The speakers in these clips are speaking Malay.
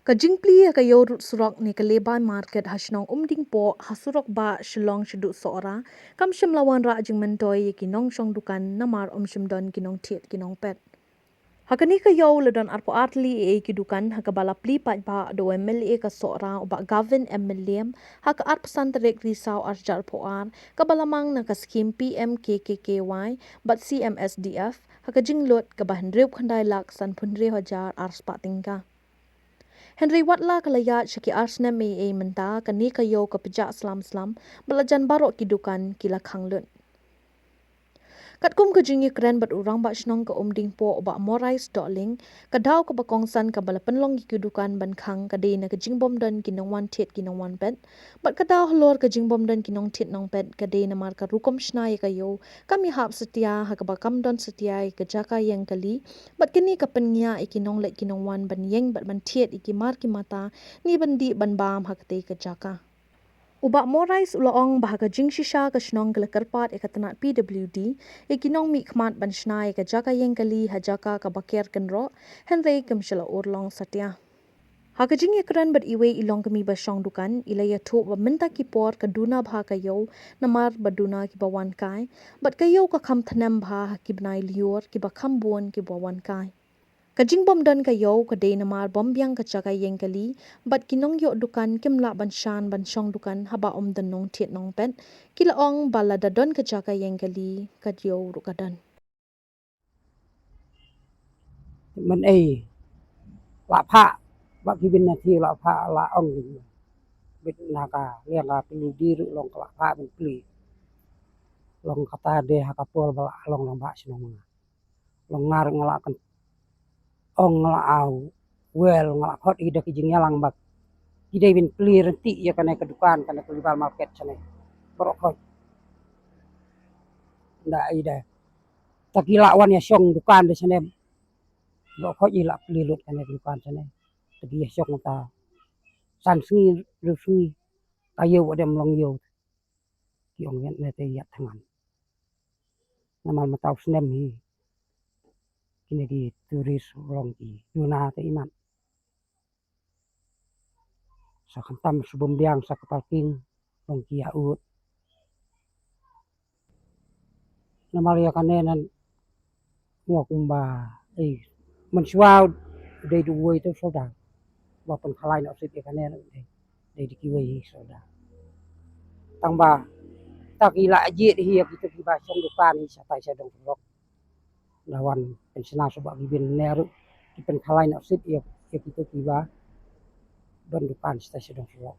Ka jingpli ka yo rut surok ni ka leban market hasnong umding po hasurok ba shilong shidu soora kam shim lawan ra jing mentoy kinong shong dukan namar shim don kinong tiet kinong pet. Hakani ka yo ledon arpo atli ki dukan haka bala pli pat ba do MLA ka soora ba Gavin MLM haka arp santrek risau arjar poar ka balamang na ka skim PMKKKY bat CMSDF haka jinglot ka bahendrew khandai lak san punre hajar arspa tingka. Henry Watla kalaya syaki arsna me menta kani kayo kapejak slam belajan barok kidukan kila khanglun. Katkum kejingi keren bat urang bak shnong ke umding po bak morais doling kadau ke bakongsan ke bala penlong kidukan ban khang kadai na kejing bom dan kinong wan tet kinong wan pet bat kadau hlor kejing bom dan kinong tet nong pet kadai na mar ka rukom shnai kayo kami hap setia ha ka bakam don setia ke jaka yang kali bat kini ka penya ikinong lek kinong wan ban yeng bat ban tet iki mar ki mata ni bandi ban bam ha kate ke jaka. Ubak morais uloong bahaga jing shisha ka shnong kala karpat ekatanat PWD ikinong mi khmat ban shnai ka jaka yang kali hajaka ka bakir kenro henry kemshila urlong satya. Haka jing yakran bat iwe ilong kami basyong dukan ilaya thuk ba minta ki por ka duna bha kayo namar baduna ki bawan kai bat kayo ka kham thanam bha ki bnai lior ki ba kham buon ki bawan kai. Kajing bom dan kayo kadai namar bom biang kacakai yang kali bat kinong yo dukan kimla ban shan ban shong dukan haba dan nong tiet nong pet kila ong balada don kacakai yang kali kadyo rukadan. Mình lạ phạ bác khi bên thì lạ phạ là ông bên là cả liền là pelu đi rồi lòng lạ phạ bên peli lòng kata deh hakapol bala lòng lòng bak senong lòng ngar ngelakan ong ngelau well ngelak hot ida kijingnya lang bak ida bin peli renti ya kana kedukan kana kelibal market sana borok hot ndak ida takila wan ya syong dukan de sana borok hot ila peli lut kana kedukan sana tagi ya syong ta san sungi lu sungi kayu ada melong yo kiong net nete ya tangan namal matau snem hi kini di turis long ki duna te iman sa kantam subum biang sa kapalking long ki yaut namal ya kanenan ngok umba mensuau dei duwe itu soda wapun khalai nak sit ya kanen dei dikiwe soda tangba tak ila aje hi ya kita ki basong dukan ni sa tai sa dong rok lawan pensena sebab bibin neru kipen khalai nak sit ya kita kiba don dukan sa sedong rok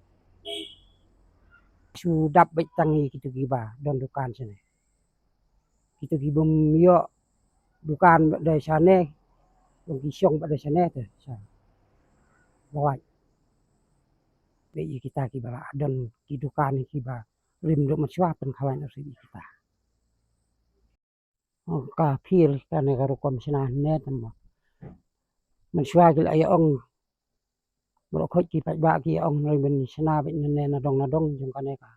sudap baik tangi kita kiba don dukan sini kita gibum yo dukan dari sana dong kisong pada sana tu sa bawai dei kita kiba don ki dukan kiba rim do maswa pen khalai nak sit kita ka phil kana garu kom sina net ma maswa gil ay ong bro khot ki pat ba ki ong noi ben sina ben ne na dong jong kana ka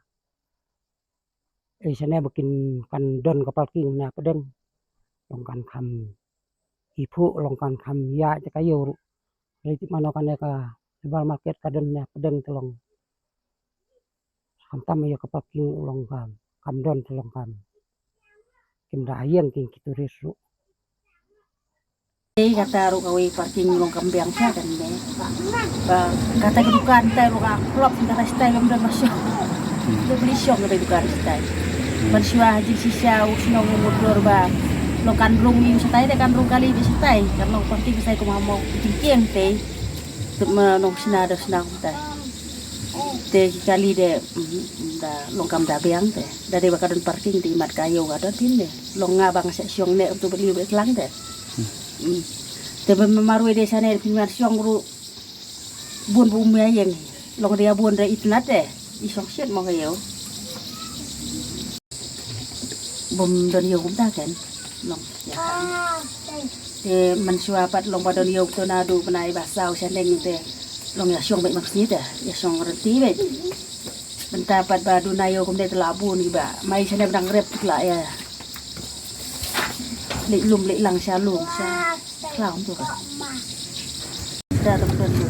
sana bikin kan don kapal king na pedeng long kan kham ipu long kan kham ya ta kayo ri mano kana ka bal market ka don na pedeng telong kham tam ya kapal king long kam don telong kam kim da yang king kitu resu kata rukawi parking long kambiang sa kan be kata kedukan tay ruka klop kata stay kam dan masuk do beli syong kata kedukan stay mansua haji sisa usno motor ba lo kan rung yu stay de kan rung kali di stay kan lo parking stay ko mau jingkieng te tut menong sina da senang te kali de da long kam da biang te dari bakadon parking di mat kayo kadon tin de long ngabang sa syong ne untuk beli belang de tapi memaru di sana pinjar siang ru buon bumi yang long dia buon dari itnat deh isong shit mau kayo bom don yo kumta kan long ya mensuapat long padon yo tornado penai basau sandeng te long ya siang baik maksud deh ya siang reti baik bentapat badu nayo kumta telabun iba mai sana bedang rep lah ya lek lang sa lum sa clown tu kan. Dah teman-teman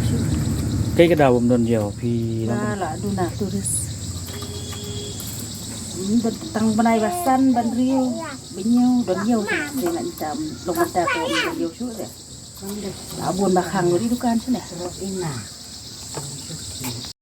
cái đào bom đồn nhiều thì Nah lah duna turis. Tang banai basan ban riu benyau don yau de nak jam long mata ko don yau su de. Abun bakang di dukan sini.